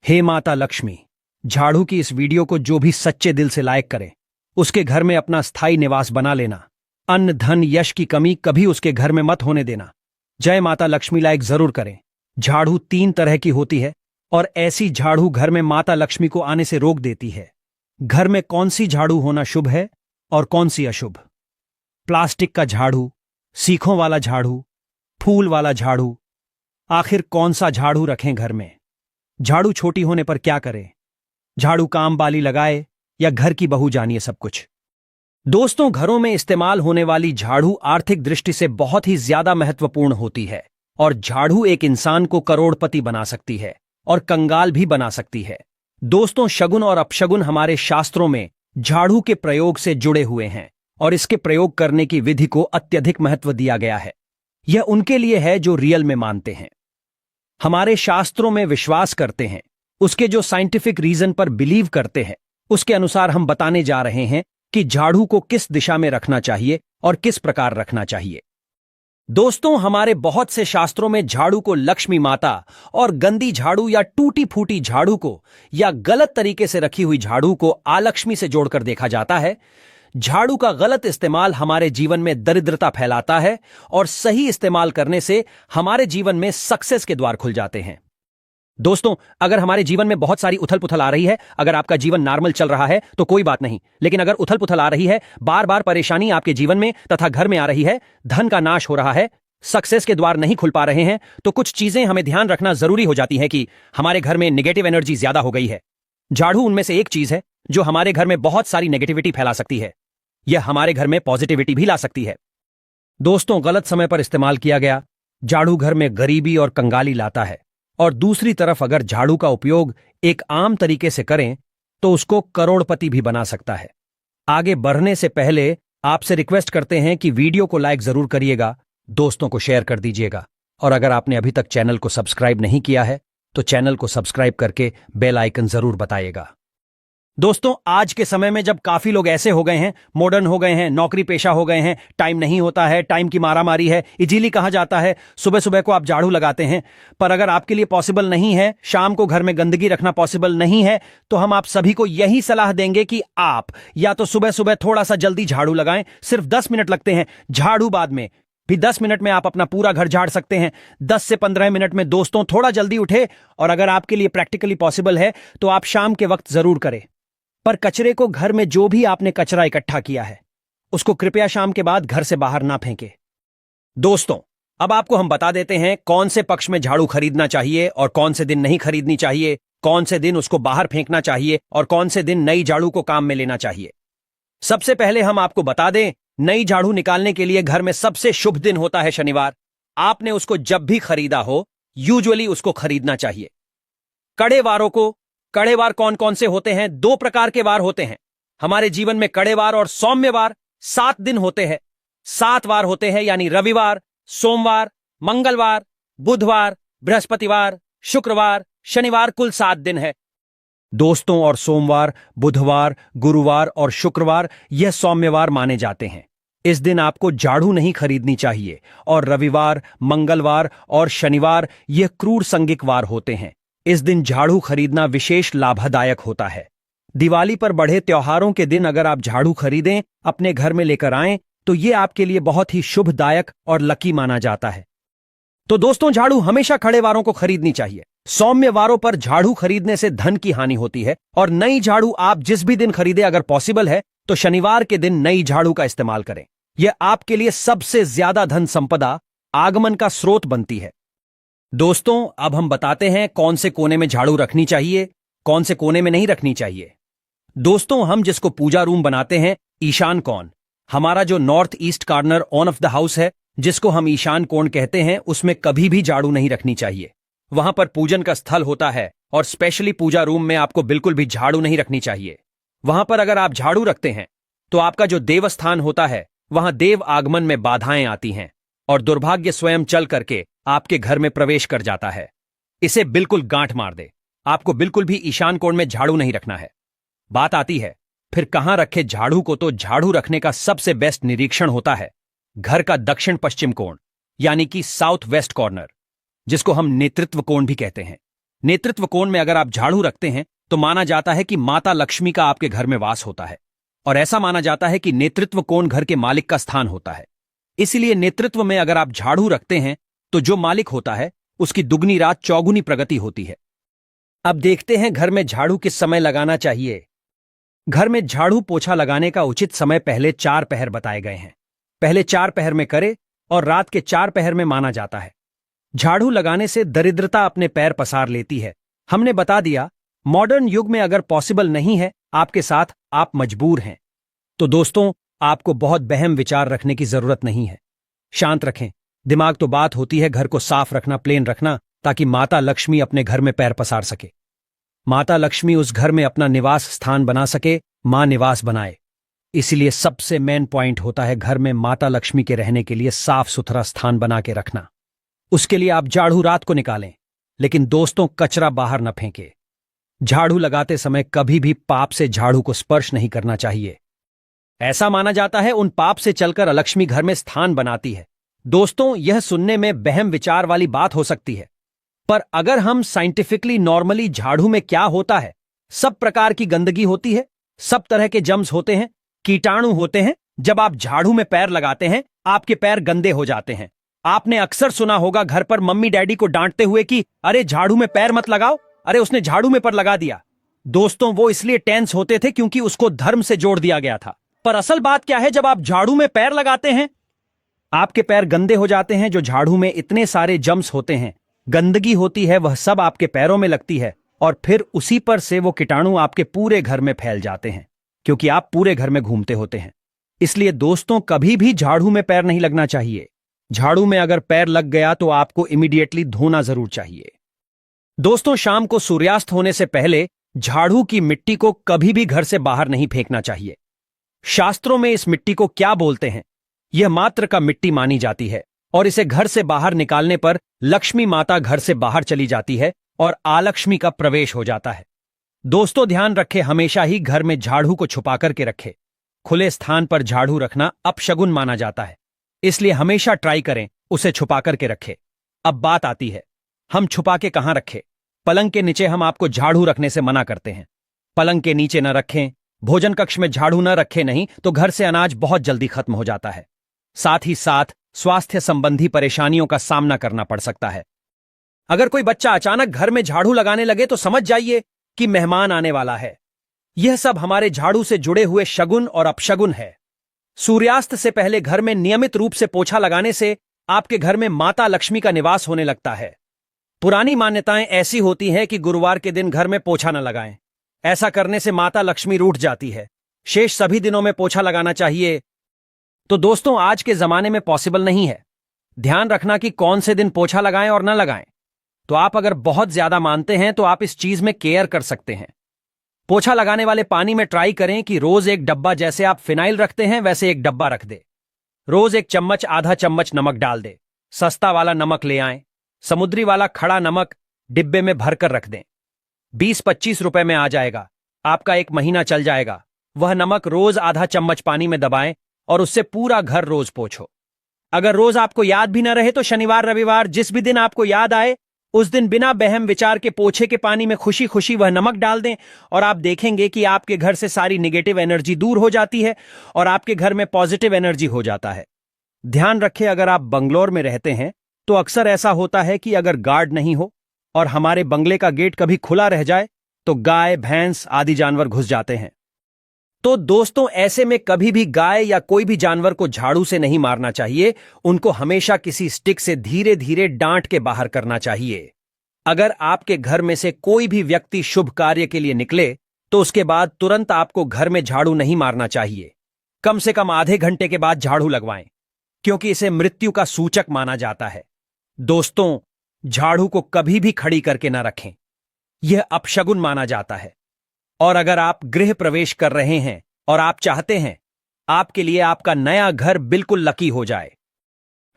हे माता लक्ष्मी, झाड़ू की इस वीडियो को जो भी सच्चे दिल से लाइक करे, उसके घर में अपना स्थायी निवास बना लेना। अन्न धन यश की कमी कभी उसके घर में मत होने देना। जय माता लक्ष्मी लाइक जरूर करें। झाड़ू 3 तरह की होती है और ऐसी झाड़ू घर में माता लक्ष्मी को आने से रोक देती है। घर में कौन सी झाड़ू होना शुभ है और कौन सी अशुभ? प्लास्टिक का झाड़ू, सीखों वाला झाड़ू, फूल वाला झाड़ू, आखिर कौन सा झाड़ू रखें घर में? झाड़ू छोटी होने पर क्या करें? झाड़ू काम वाली लगाए या घर की बहू? जानिए सब कुछ। दोस्तों, घरों में इस्तेमाल होने वाली झाड़ू आर्थिक दृष्टि से बहुत ही ज्यादा महत्वपूर्ण होती है और झाड़ू एक इंसान को करोड़पति बना सकती है और कंगाल भी बना सकती है। दोस्तों, शगुन और अपशगुन हमारे शास्त्रों में झाड़ू के प्रयोग से जुड़े हुए हैं और इसके प्रयोग करने की विधि को अत्यधिक महत्व दिया गया है। यह उनके लिए है जो रियल में मानते हैं, हमारे शास्त्रों में विश्वास करते हैं, उसके जो साइंटिफिक रीजन पर बिलीव करते हैं। उसके अनुसार हम बताने जा रहे हैं कि झाड़ू को किस दिशा में रखना चाहिए और किस प्रकार रखना चाहिए। दोस्तों, हमारे बहुत से शास्त्रों में झाड़ू को लक्ष्मी माता और गंदी झाड़ू या टूटी फूटी झाड़ू को या गलत तरीके से रखी हुई झाड़ू को अलक्ष्मी से जोड़कर देखा जाता है। झाड़ू का गलत इस्तेमाल हमारे जीवन में दरिद्रता फैलाता है और सही इस्तेमाल करने से हमारे जीवन में सक्सेस के द्वार खुल जाते हैं। दोस्तों, अगर हमारे जीवन में बहुत सारी उथल पुथल आ रही है, अगर आपका जीवन नॉर्मल चल रहा है तो कोई बात नहीं, लेकिन अगर उथल पुथल आ रही है, बार बार परेशानी आपके जीवन में तथा घर में आ रही है, धन का नाश हो रहा है, सक्सेस के द्वार नहीं खुल पा रहे हैं, तो कुछ चीजें हमें ध्यान रखना जरूरी हो जाती है कि हमारे घर में नेगेटिव एनर्जी ज्यादा हो गई है। झाड़ू उनमें से एक चीज है जो हमारे घर में बहुत सारी नेगेटिविटी फैला सकती है। यह हमारे घर में पॉजिटिविटी भी ला सकती है। दोस्तों, गलत समय पर इस्तेमाल किया गया झाड़ू घर में गरीबी और कंगाली लाता है और दूसरी तरफ अगर झाड़ू का उपयोग एक आम तरीके से करें तो उसको करोड़पति भी बना सकता है। आगे बढ़ने से पहले आपसे रिक्वेस्ट करते हैं कि वीडियो को लाइक जरूर करिएगा, दोस्तों को शेयर कर दीजिएगा और अगर आपने अभी तक चैनल को सब्सक्राइब नहीं किया है तो चैनल को सब्सक्राइब करके बेल आइकन जरूर बताइएगा। दोस्तों, आज के समय में जब काफी लोग ऐसे हो गए हैं, मॉडर्न हो गए हैं, नौकरी पेशा हो गए हैं, टाइम नहीं होता है, टाइम की मारामारी है, इजीली कहा जाता है, सुबह सुबह को आप झाड़ू लगाते हैं। पर अगर आपके लिए पॉसिबल नहीं है, शाम को घर में गंदगी रखना पॉसिबल नहीं है, तो हम आप सभी को यही सलाह देंगे कि आप या तो सुबह सुबह थोड़ा सा जल्दी झाड़ू लगाएं। सिर्फ 10 मिनट लगते हैं, झाड़ू बाद में भी 10 मिनट में आप अपना पूरा घर झाड़ सकते हैं। 10 से 15 मिनट में दोस्तों थोड़ा जल्दी उठे और अगर आपके लिए प्रैक्टिकली पॉसिबल है तो आप शाम के वक्त जरूर करें। पर कचरे को, घर में जो भी आपने कचरा इकट्ठा किया है, उसको कृपया शाम के बाद घर से बाहर ना फेंके। दोस्तों, अब आपको हम बता देते हैं कौन से पक्ष में झाड़ू खरीदना चाहिए और कौन से दिन नहीं खरीदनी चाहिए, कौन से दिन उसको बाहर फेंकना चाहिए और कौन से दिन नई झाड़ू को काम में लेना चाहिए। सबसे पहले हम आपको बता दें, नई झाड़ू निकालने के लिए घर में सबसे शुभ दिन होता है शनिवार। आपने उसको जब भी खरीदा हो, यूजुअली उसको खरीदना चाहिए। कड़े वारों को, कड़े वार कौन कौन से होते हैं? 2 प्रकार के वार होते हैं हमारे जीवन में, कड़े वार और सौम्य वार। 7 दिन होते हैं, 7 वार होते हैं, यानी रविवार, सोमवार, मंगलवार, बुधवार, बृहस्पतिवार, शुक्रवार, शनिवार, कुल 7 दिन है। दोस्तों, और सोमवार, बुधवार, गुरुवार और शुक्रवार यह सौम्यवार माने जाते हैं। इस दिन आपको झाड़ू नहीं खरीदनी चाहिए और रविवार, मंगलवार और शनिवार यह क्रूर संगिक वार होते हैं। इस दिन झाड़ू खरीदना विशेष लाभदायक होता है। दिवाली पर बढ़े त्योहारों के दिन अगर आप झाड़ू खरीदें, अपने घर में लेकर आएं, तो यह आपके लिए बहुत ही शुभदायक और लकी माना जाता है। तो दोस्तों, झाड़ू हमेशा खड़े वारों को खरीदनी चाहिए। सौम्य वारों पर झाड़ू खरीदने से धन की हानि होती है और नई झाड़ू आप जिस भी दिन खरीदे, अगर पॉसिबल है तो शनिवार के दिन नई झाड़ू का इस्तेमाल करें। यह आपके लिए सबसे ज्यादा धन संपदा आगमन का स्रोत बनती है। दोस्तों, अब हम बताते हैं कौन से कोने में झाड़ू रखनी चाहिए, कौन से कोने में नहीं रखनी चाहिए। दोस्तों, हम जिसको पूजा रूम बनाते हैं, ईशान कोण, हमारा जो north east corner on off the house है, जिसको हम ईशान कोण कहते हैं, उसमें कभी भी झाड़ू नहीं रखनी चाहिए। वहां पर पूजन का स्थल होता है और स्पेशली पूजा रूम में आपको बिल्कुल भी झाड़ू नहीं रखनी चाहिए। वहां पर अगर आप झाड़ू रखते हैं तो आपका जो देवस्थान होता है, वहां देव आगमन में बाधाएं आती हैं और दुर्भाग्य स्वयं चल करके आपके घर में प्रवेश कर जाता है। इसे बिल्कुल गांठ मार दे। आपको बिल्कुल भी ईशान कोण में झाड़ू नहीं रखना है। बात आती है फिर कहां रखे झाड़ू को, तो झाड़ू रखने का सबसे बेस्ट निरीक्षण होता है घर का दक्षिण पश्चिम कोण, यानी कि साउथ वेस्ट कॉर्नर, जिसको हम नेतृत्व कोण भी कहते हैं। नेतृत्व कोण में अगर आप झाड़ू रखते हैं तो माना जाता है कि माता लक्ष्मी का आपके घर में वास होता है, और ऐसा माना जाता है कि नेतृत्व कोण घर के मालिक का स्थान होता है। इसलिए नेतृत्व में अगर आप झाड़ू रखते हैं तो जो मालिक होता है उसकी दुगनी रात चौगुनी प्रगति होती है। अब देखते हैं घर में झाड़ू किस समय लगाना चाहिए। घर में झाड़ू पोछा लगाने का उचित समय पहले 4 पहर बताए गए हैं। पहले 4 पहर में करे और रात के 4 पहर में माना जाता है। झाड़ू लगाने से दरिद्रता अपने पैर पसार लेती है। हमने बता दिया, मॉडर्न युग में अगर पॉसिबल नहीं है आपके साथ, आप मजबूर हैं। तो दोस्तों, आपको बहुत बहम विचार रखने की जरूरत नहीं है। शांत रखें दिमाग। तो बात होती है घर को साफ रखना, प्लेन रखना, ताकि माता लक्ष्मी अपने घर में पैर पसार सके। माता लक्ष्मी उस घर में अपना निवास स्थान बना सके, मां निवास बनाए। इसलिए सबसे मेन पॉइंट होता है घर में माता लक्ष्मी के रहने के लिए साफ सुथरा स्थान बना के रखना। उसके लिए आप झाड़ू रात को निकालें, लेकिन दोस्तों कचरा बाहर न फेंके। झाड़ू लगाते समय कभी भी पाप से झाड़ू को स्पर्श नहीं करना चाहिए। ऐसा माना जाता है उन पाप से चलकर अलक्ष्मी घर में स्थान बनाती है। दोस्तों, यह सुनने में बहम विचार वाली बात हो सकती है, पर अगर हम साइंटिफिकली नॉर्मली झाड़ू में क्या होता है, सब प्रकार की गंदगी होती है, सब तरह के जम्स होते हैं, कीटाणु होते हैं। जब आप झाड़ू में पैर लगाते हैं आपके पैर गंदे हो जाते हैं। आपने अक्सर सुना होगा घर पर मम्मी डैडी को डांटते हुए कि अरे झाड़ू में पैर मत लगाओ, अरे उसने झाड़ू में पर लगा दिया। दोस्तों, वो इसलिए टेंस होते थे क्योंकि उसको धर्म से जोड़ दिया गया था। पर असल बात क्या है, जब आप झाड़ू में पैर लगाते हैं आपके पैर गंदे हो जाते हैं। जो झाड़ू में इतने सारे जम्स होते हैं, गंदगी होती है, वह सब आपके पैरों में लगती है और फिर उसी पर से वो कीटाणु आपके पूरे घर में फैल जाते हैं, क्योंकि आप पूरे घर में घूमते होते हैं। इसलिए दोस्तों, कभी भी झाड़ू में पैर नहीं लगना चाहिए। झाड़ू में अगर पैर लग गया तो आपको इमीडिएटली धोना जरूर चाहिए। दोस्तों, शाम को सूर्यास्त होने से पहले झाड़ू की मिट्टी को कभी भी घर से बाहर नहीं फेंकना चाहिए। शास्त्रों में इस मिट्टी को क्या बोलते हैं, यह मात्र का मिट्टी मानी जाती है और इसे घर से बाहर निकालने पर लक्ष्मी माता घर से बाहर चली जाती है और आलक्ष्मी का प्रवेश हो जाता है। दोस्तों, ध्यान रखें, हमेशा ही घर में झाड़ू को छुपा करके रखें। खुले स्थान पर झाड़ू रखना अपशगुन माना जाता है, इसलिए हमेशा ट्राई करें उसे छुपा करके रखें। अब बात आती है, हम छुपा के कहां रखें। पलंग के नीचे हम आपको झाड़ू रखने से मना करते हैं। पलंग के नीचे न रखें, भोजन कक्ष में झाड़ू न रखें, नहीं तो घर से अनाज बहुत जल्दी खत्म हो जाता है। साथ ही साथ स्वास्थ्य संबंधी परेशानियों का सामना करना पड़ सकता है। अगर कोई बच्चा अचानक घर में झाड़ू लगाने लगे तो समझ जाइए कि मेहमान आने वाला है। यह सब हमारे झाड़ू से जुड़े हुए शगुन और अपशगुन है। सूर्यास्त से पहले घर में नियमित रूप से पोछा लगाने से आपके घर में माता लक्ष्मी का निवास होने लगता है। पुरानी मान्यताएं ऐसी होती हैं कि गुरुवार के दिन घर में पोछा न लगाएं। ऐसा करने से माता लक्ष्मी रूठ जाती है। शेष सभी दिनों में पोछा लगाना चाहिए। तो दोस्तों, आज के जमाने में पॉसिबल नहीं है। ध्यान रखना कि कौन से दिन पोछा लगाएं और न लगाएं। तो आप अगर बहुत ज्यादा मानते हैं तो आप इस चीज में केयर कर सकते हैं। पोछा लगाने वाले पानी में ट्राई करें कि रोज एक डब्बा, जैसे आप फिनाइल रखते हैं वैसे एक डब्बा रख दे। रोज 1 चम्मच आधा चम्मच नमक डाल दे। सस्ता वाला नमक ले आएं। समुद्री वाला खड़ा नमक डिब्बे में भरकर रख दें। 20-25 रुपए में आ जाएगा। आपका 1 महीना चल जाएगा। वह नमक रोज आधा चम्मच पानी में दबाएं और उससे पूरा घर रोज पोछो। अगर रोज आपको याद भी न रहे तो शनिवार रविवार जिस भी दिन आपको याद आए उस दिन बिना बहम विचार के पोछे के पानी में खुशी खुशी वह नमक डाल दें और आप देखेंगे कि आपके घर से सारी नेगेटिव एनर्जी दूर हो जाती है और आपके घर में पॉजिटिव एनर्जी हो जाता है। ध्यान रखें, अगर आप बंगलोर में रहते हैं तो अक्सर ऐसा होता है कि अगर गार्ड नहीं हो और हमारे बंगले का गेट कभी खुला रह जाए तो गाय भैंस आदि जानवर घुस जाते हैं। तो दोस्तों, ऐसे में कभी भी गाय या कोई भी जानवर को झाड़ू से नहीं मारना चाहिए। उनको हमेशा किसी स्टिक से धीरे धीरे डांट के बाहर करना चाहिए। अगर आपके घर में से कोई भी व्यक्ति शुभ कार्य के लिए निकले तो उसके बाद तुरंत आपको घर में झाड़ू नहीं मारना चाहिए। कम से कम आधे घंटे के बाद झाड़ू लगवाएं, क्योंकि इसे मृत्यु का सूचक माना जाता है। दोस्तों, झाड़ू को कभी भी खड़ी करके ना रखें, यह अपशगुन माना जाता है। और अगर आप गृह प्रवेश कर रहे हैं और आप चाहते हैं आपके लिए आपका नया घर बिल्कुल लकी हो जाए,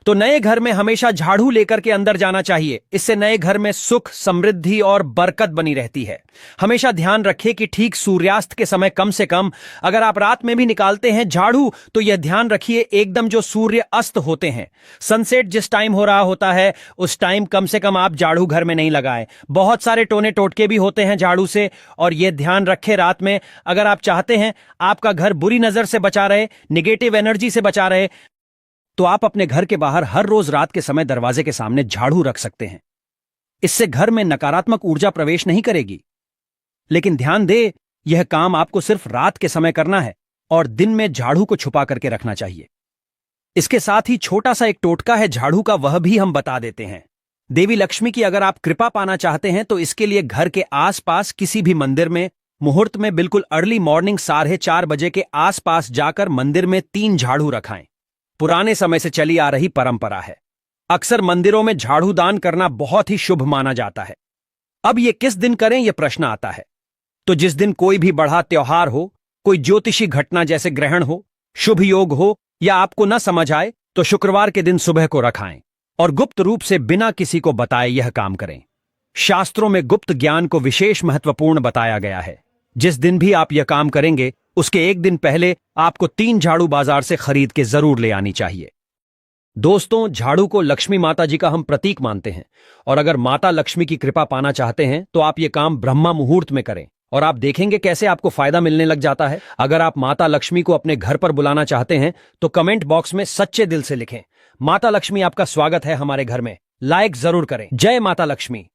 तो नए घर में हमेशा झाड़ू लेकर के अंदर जाना चाहिए। इससे नए घर में सुख, समृद्धि और बरकत बनी रहती है। हमेशा ध्यान रखें कि ठीक सूर्यास्त के समय कम से कम, अगर आप रात में भी निकालते हैं झाड़ू, तो यह ध्यान रखिए एकदम जो सूर्य अस्त होते हैं, सनसेट जिस टाइम हो रहा होता है उस टाइम कम से कम आप झाड़ू घर में नहीं लगाएं। बहुत सारे टोने टोटके भी होते हैं झाड़ू से, और यह ध्यान रखें रात में अगर आप चाहते हैं आपका घर बुरी नजर से बचा रहे, निगेटिव एनर्जी से बचा रहे, तो आप अपने घर के बाहर हर रोज रात के समय दरवाजे के सामने झाड़ू रख सकते हैं। इससे घर में नकारात्मक ऊर्जा प्रवेश नहीं करेगी। लेकिन ध्यान दे, यह काम आपको सिर्फ रात के समय करना है और दिन में झाड़ू को छुपा करके रखना चाहिए। इसके साथ ही छोटा सा एक टोटका है झाड़ू का, वह भी हम बता देते हैं। देवी लक्ष्मी की अगर आप कृपा पाना चाहते हैं तो इसके लिए घर के आसपास किसी भी मंदिर में मुहूर्त में बिल्कुल अर्ली मॉर्निंग 4:30 बजे के आसपास जाकर मंदिर में 3 झाड़ू रखाएं। पुराने समय से चली आ रही परंपरा है। अक्सर मंदिरों में झाड़ू दान करना बहुत ही शुभ माना जाता है। अब यह किस दिन करें, यह प्रश्न आता है। तो जिस दिन कोई भी बड़ा त्योहार हो, कोई ज्योतिषी घटना जैसे ग्रहण हो, शुभ योग हो, या आपको न समझ आए तो शुक्रवार के दिन सुबह को रखाएं और गुप्त रूप से बिना किसी को बताए यह काम करें। शास्त्रों में गुप्त ज्ञान को विशेष महत्वपूर्ण बताया गया है। जिस दिन भी आप यह काम करेंगे उसके एक दिन पहले आपको 3 झाड़ू बाजार से खरीद के जरूर ले आनी चाहिए। दोस्तों, झाड़ू को लक्ष्मी माता जी का हम प्रतीक मानते हैं, और अगर माता लक्ष्मी की कृपा पाना चाहते हैं तो आप यह काम ब्रह्मा मुहूर्त में करें और आप देखेंगे कैसे आपको फायदा मिलने लग जाता है। अगर आप माता लक्ष्मी को अपने घर पर बुलाना चाहते हैं तो कमेंट बॉक्स में सच्चे दिल से लिखें, माता लक्ष्मी आपका स्वागत है हमारे घर में। लाइक जरूर करें। जय माता लक्ष्मी।